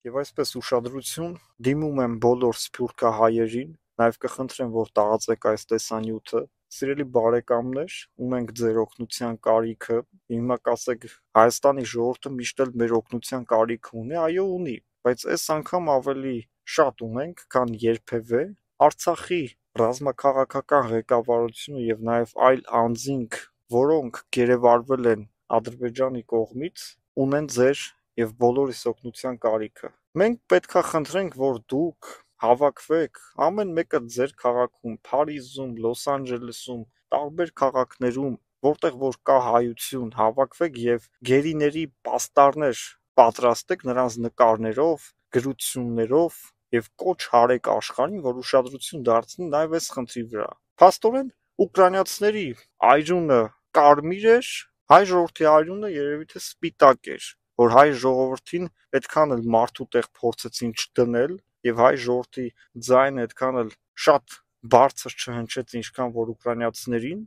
Եվ այսպես ուշադրություն դիմում եմ բոլոր սփյուռքահայերին, նաև կխնդրեմ, որ տարածեք այս տեսանյութը։ Սիրելի բարեկամներ, ունենք ձեր օգնության կարիքը։ Հիմա կասեք, Հայաստանի ժողովուրդը միշտ էլ մեր օգնության կարիք ունի, այո ունի, բայց այս անգամ ավելի շատ ունենք, քան երբևէ։ Արցախի ռազմաքաղաքական ղեկավարությունը եւ նաև այլ անձինք, որոնք գերեվարվել են Ադրբեջանի կողմից, ունեն ձեր եւ բոլորիս օգնության կարիքը։ Մենք պետքա խնդրենք, որ դուք հավաքվեք, ամեն մեկը ձեր քաղաքում, Փարիզում, Լոս Անջելեսում, տարբեր քաղաքներում, որտեղ որ կա հայություն, հավաքվեք եւ գերիների պաստառներ պատրաստեք նրանց նկարներով, գրություններով եւ կոչ հարեք աշխարհին, որ ուշադրություն դարձնի նաեւ այս խնդրի վրա։ Փաստորեն ուկրաինացիների այրունը կարմիր էր, հայ ժողովրդի այրունը երևի թե սպիտակ էր, որ հայ ժողովրդին այդքան էլ մարդու տեղ փորձեցին չդնել եւ հայ ժողովրդի ձայնը այդքան էլ շատ բարձր չհնչեց, ինչքան որ ուկրաինացիներին։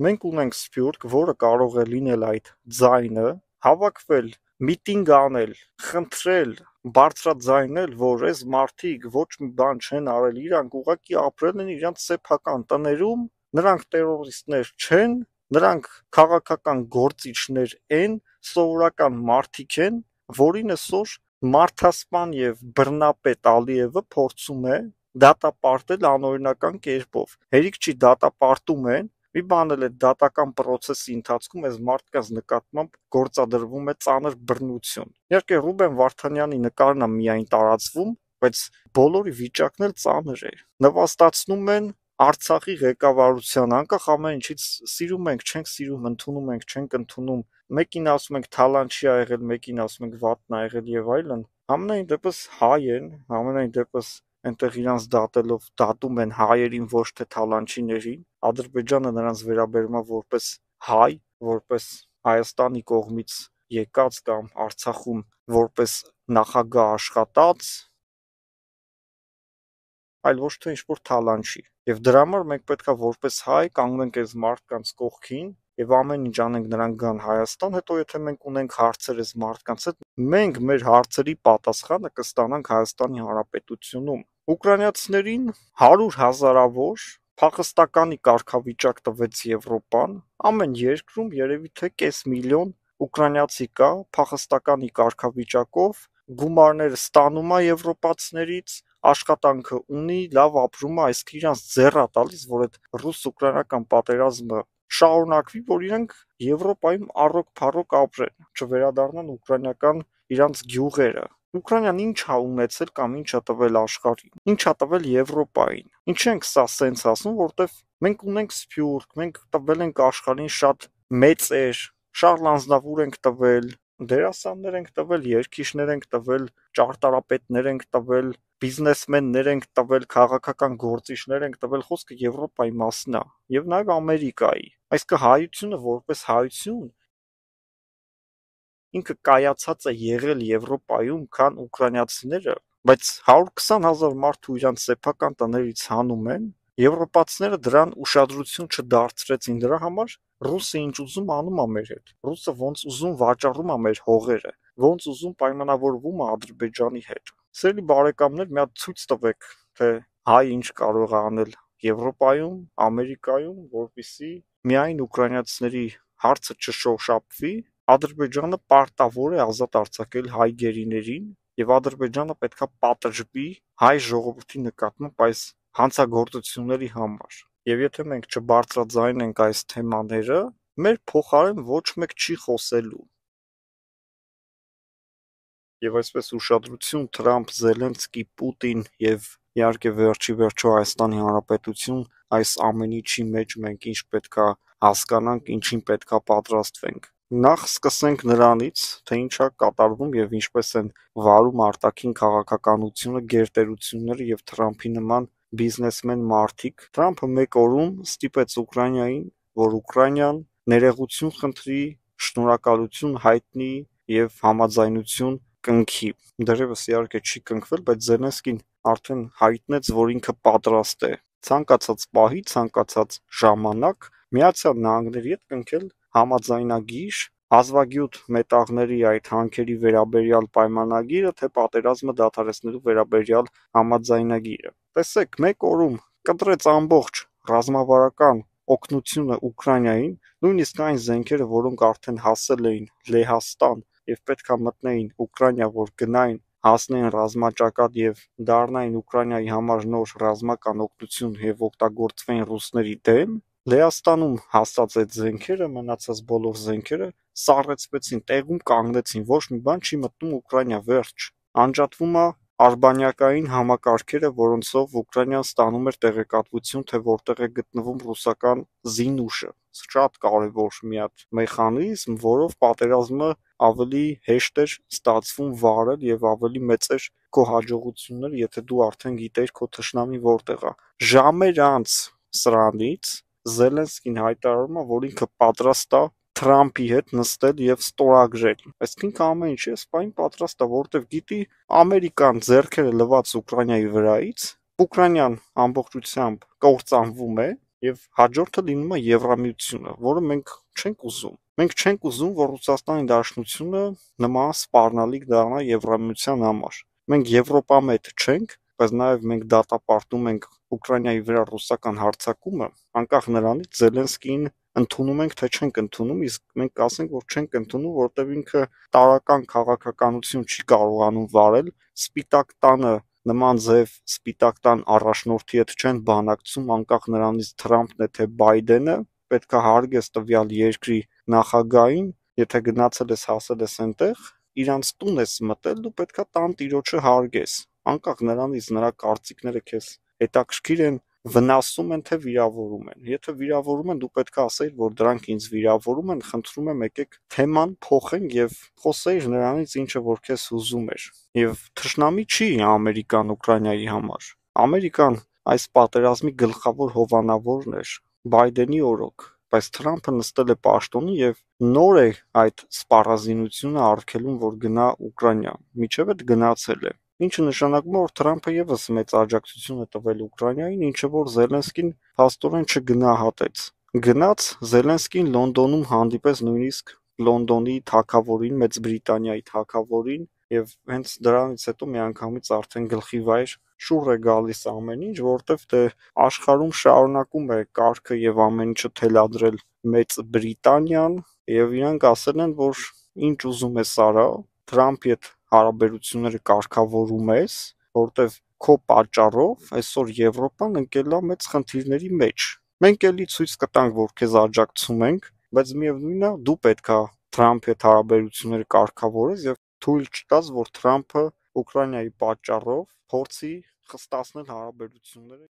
Մենք ունենք սփյուռք, որը կարող է լինել այդ ձայնը, հավաքվել, միտինգ անել, խնդրել, բարձրաձայնել, որ այս մարդիկ ոչ մի բան չեն արել, իրանք ուղղակի ապրել են իրանք սեփական տներում, նրանք տերորիստներ չեն, նրանք քաղաքական գործիչներ են, սովորական մարդիկ են, որին այսօր մարդասպան եւ բռնապետ Ալիևը փորձում է դատապարտել անօրինական կերպով։ Հերիք չի դատապարտում են, մի բան էլ է դատական process-ի ընթացքում այս մարդկանց նկատմամբ գործադրվում է ծանր բռնություն։ Իհարկե Ռուբեն Վարդանյանի նկարն է միայն տարածվում, բայց բոլորի վիճակն էլ ծանր է։ Նվաստացնում են Արցախի ղեկավարության, անկախ ամեն ինչից սիրում ենք, չենք սիրում, ընդունում ենք, չենք ընդունում, մեկին ասում ենք թալանչի ա եղել, մեկին ասում ենք վատն ա եղել եւ այլն, ամենայն դեպս հայ են, ամենայն դեպս այնտեղ իրանց դատելով դատում են հայերին, ոչ թե թալանչիներին, Ադրբեջանը նրանց վերաբերում է որպես հայ, որպես Հայաստանի կողմից եկած կամ Արցախում որպես նախագահ աշխատած, այլ ոչ թե ինչ-որ թալանչի։ Եվ դրա համար մենք պետքա որպես հայ կանգնենք այս մարդկանց կողքին եւ ամեն ինչ անենք նրանք գան Հայաստան, հետո եթե մենք ունենք հարցեր այս մարդկանց հետ, մենք մեր հարցերի պատասխանը կստանանք Հայաստանի Հանրապետությունում։ Ուկրաինացիներին 100,000-ավոր փախստականի կարգավիճակ տվեց Եվրոպան, ամեն երկրում երևի թե կես միլիոն ուկրաինացի կա փախստականի կարգավիճակով, գումարները ստանում է եվրոպացիներից, աշխատանքը ունի, լավ ապրում է, այսինքն իրանց ձեռ է տալիս, որ այդ ռուս-ուկրաինական պատերազմը շարունակվի, որ իրենք Եվրոպայում առոք-փառոք ապրեն, չվերադառնան ուկրաինական իրանց գյուղերը։ Ուկրաինան ինչ է ունեցել կամ ինչ է տվել աշխարհին, ինչ է տվել Եվրոպային։ Ինչ ենք սա սենց ասում, որտեվ մենք ունենք սփյուռք, մենք տվել ենք աշխարհին շատ մեծեր, Շարլ Անձնավուր ենք տվել, դերասաններ ենք տվել, երգիչներ ենք տվել, ճարտարապետներ ենք տվել, բիզնեսմեններ ենք տվել, քաղաքական գործիչներ ենք տվել, խոսքը Եվրոպայի մասին է եւ նաեւ Ամերիկայի։ Այսինքն հայությունը որպես հայություն ինքը կայացած է եղել Եվրոպայում, քան ուկրաինացիները, բայց 120,000 մարդու իրանց սեփական տներից հանում են, եվրոպացիները դրան ուշադրություն չդարձրեցին, դրա համար ռուսը ինչ ուզում անում է մեր հետ, ռուսը ոնց ուզում վաճառում է մեր հողերը, ոնց ուզում պայմանավորվում է Ադրբեջանի հետ։ Սիրելի բարեկամներ, մի հատ ցույց տվեք, թե հայ ինչ կարող է անել Եվրոպայում, Ամերիկայում, որպեսզի միայն ուկրաինացիների հարցը չշոշափվի, Ադրբեջանը պարտավոր է ազատ արձակել հայ գերիներին եւ Ադրբեջանը պետքա պատժվի հայ ժողովրդի նկատմամբ այս հանցագործությունների համար։ Եվ եթե մենք չբարձրաձայնենք այս թեմաները, մեր փոխարեն ոչ մեկ չի խոսելու։ Եվ այսպես ուշադրություն Թրամփ, Զելենսկի, Պուտին եւ իհարկե վերջի վերջո Հայաստանի Հանրապետություն, այս ամեն ինչի մեջ մենք ինչ պետքա հասկանանք, ինչին պետքա պատրաստվենք։ Նախ սկսենք նրանից, թե ինչ է կատարվում եւ ինչպես են վարում արտաքին քաղաքականությունը, գերտերությունները եւ Թրամփի նման բիզնեսմեն մարդիկ։ Թրամփը մեկ օրում ստիպեց Ուկրաինային, որ Ուկրաինան ներողություն խնդրի, շնորհակալություն հայտնի եւ համաձայնություն կնքի։ Դեռևս իհարկե չի կնքվել, բայց Զելենսկին արդեն հայտնեց, որ ինքը պատրաստ է ցանկացած պահի, ցանկացած ժամանակ Միացյալ Նահանգների հետ կնքել համաձայնագիր հազվագյուտ մետաղների այդ հանքերի վերաբերյալ պայմանագիրը, թե պատերազմը դադարեցնելու վերաբերյալ համաձայնագիրը։ Տեսեք, մեկ օրում կտրեց ամբողջ ռազմավարական օգնությունը Ուկրաինային, նույնիսկ այն զենքերը, որոնք արդեն հասել էին Լեհաստան եւ պետքա մտնեին Ուկրաինա, որ գնային հասնեին ռազմաճակատ եւ դառնային Ուկրաինայի համար նոր ռազմական օգնություն եւ օգտագործվեին ռուսների դեմ, Լեհաստանում հասած այդ զենքերը, մնացած բոլոր զենքերը սառեցվեցին, տեղում կանգնեցին, ոչ մի բան չի մտնում Ուկրաինա, վերջ։ Անջատվում է արբանյակային համակարգերը, որոնցով Ուկրաինան ստանում էր տեղեկատվություն, թե որտեղ է գտնվում ռուսական զինուշը։ Շատ կարևոր մի հատ մեխանիզմ, որով պատերազմը ավելի հեշտ էր ստացվում վարել եւ ավելի մեծ էր քո հաջողությունները, եթե դու արդեն գիտեիր քո թշնամին որտեղ է։ Ժամեր անց սրանից Զելենսկին հայտարարում է, որ ինքը պատրաստ է Թրամփի հետ նստել եւ ստորագրել։ Այսինքն ամեն ինչ է սպայն պատրաստ է, որտեվ գիտի Ամերիկան ձեռքերը լված Ուկրաինայի վրայից, Ուկրաինան ամբողջությամբ կործանվում է եւ հաջորդը լինում է Եվրամիությունը, որը մենք չենք ուզում։ Մենք չենք ուզում, որ Ռուսաստանի Դաշնությունը նման սպառնալիք դառնա Եվրամիության համար։ Մենք Եվրոպա մետ չենք, բայց նաեւ մենք դատապարտում ենք Ուկրաինայի վրա ռուսական հարձակումը, անկախ նրանից Զելենսկին ընդունում ենք թե չենք ընդունում, իսկ մենք կասենք, որ չենք ընդունում, որտեղ ինքը տարրական քաղաքականություն չի կարողանում վարել, Սպիտակ տանը նման ձև Սպիտակ տան առաջնորդի հետ չեն բանակցում, անկախ նրանից Թրամփն է թե Բայդենը, պետք է հարգես տվյալ երկրի նախագահին, եթե գնացել ես հասել ես այնտեղ, իրանց տուն ես մտել, դու պետք է տան տիրոջը հարգես, անկախ նրանից նրա կարծիքները քեզ հետաքրքիր են, վնասում են թե վիրավորում են։ Եթե վիրավորում են, դու պետք է ասեիր, որ դրանք ինձ վիրավորում են, խնդրում եմ եկեք թեման փոխենք եւ խոսեիր նրանից, ինչը որ քեզ հուզում էր։ Եվ թշնամի չի Ամերիկան Ուկրաինայի համար։ Ամերիկան այս պատերազմի գլխավոր հովանավորն էր, Բայդենի օրոք, բայց Թրամփը նստել է պաշտոնի եւ նոր է այդ սպառազինությունը արգելում, որ գնա Ուկրաինա։ Միջև այդ գնացել է։ Ինչը նշանակում է, որ Թրամփը եւս մեծ աջակցություն է տվել Ուկրաինային, ինչը որ Զելենսկին փաստորեն չգնահատեց։ Գնաց Զելենսկին Լոնդոնում հանդիպեց նույնիսկ Լոնդոնի թագավորին, Մեծ Բրիտանիայի թագավորին, եւ հենց դրանից հետո միանգամից արդեն գլխի վայր շուռ է գալիս ամեն ինչ, որովհետեւ դե աշխարհում շարունակում է կարգը եւ ամեն ինչը թելադրել Մեծ Բրիտանիան, եւ իրանք ասել են, որ ինչ ուզում ես արա, Թրամփի հետ հարաբերությունները կարգավորում ես, որտեվ քո պատճառով այսօր Եվրոպան ընկել է մեծ խնդիրների մեջ։ Մենք էլի ցույց կտանք, որ քեզ աջակցում ենք, բայց միևնույնն է, դու պետքա Թրամփի հետ հարաբերությունները կարգավորես եւ թույլ չտաս, որ Թրամփը Ուկրաինայի պատճառով փորձի խստացնել հարաբերությունները